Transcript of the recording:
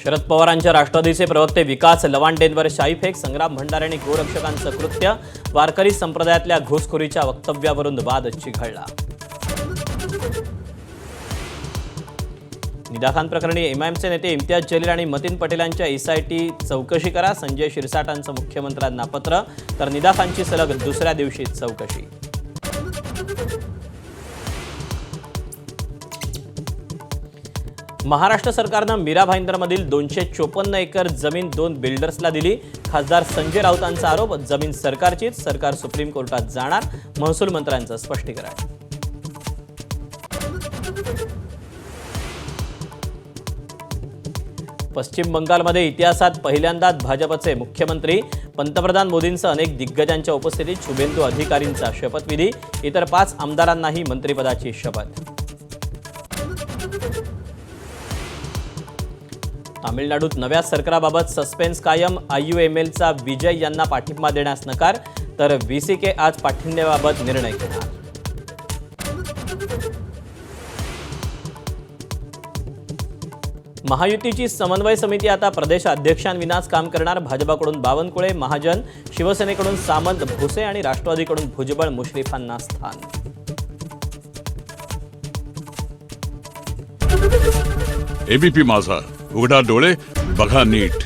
शरद पवारांच्या राष्ट्रवादीचे प्रवक्ते विकास लवांडेंवर शाईफेक, संग्राम भंडारे आणि गोरक्षकांचं कृत्य, वारकरी संप्रदायातल्या घुसखोरीच्या वक्तव्यावरून वाद चिघळला. निदा खान प्रकरणी एमआयएमचे नेते इम्तियाज जलील आणि मतीन पटेल यांच्या एसआयटी चौकशी करा. संजय शिरसाटांचं मुख्यमंत्र्यांना पत्र, तर निदा खानची सलग दुसऱ्या दिवशी चौकशी. महाराष्ट्र सरकारनं मीरा भाईंदरमधील 254 एकर जमीन 2 बिल्डर्सला दिली. खासदार संजय राऊतांचा आरोप, जमीन सरकारचीच, सरकार सुप्रीम कोर्टात जाणार. महसूल मंत्र्यांचं स्पष्टीकरण. पश्चिम बंगालमध्ये इतिहासात पहिल्यांदाच भाजपचे मुख्यमंत्री. पंतप्रधान मोदींसह अनेक दिग्गजांच्या उपस्थितीत शुभेंदू अधिकारींचा शपथविधी. इतर 5 आमदारांनाही मंत्रिपदाची शपथ. तामिळनाडूत नव्या सरकाराबाबत सस्पेन्स कायम. आययूएमएलचा विजय यांना पाठिंबा देण्यास नकार, तर व्हीसीके आज पाठिंब्याबाबत निर्णय घेणार. महायुतीची समन्वय समिती आता प्रदेशाध्यक्षांविनाच काम करणार. भाजपाकडून बावनकुळे, महाजन, शिवसेनेकडून सामंत, भुसे आणि राष्ट्रवादीकडून भुजबळ, मुश्रीफांना स्थान. एबीपी माझा, उघडा डोळे बघा नीट.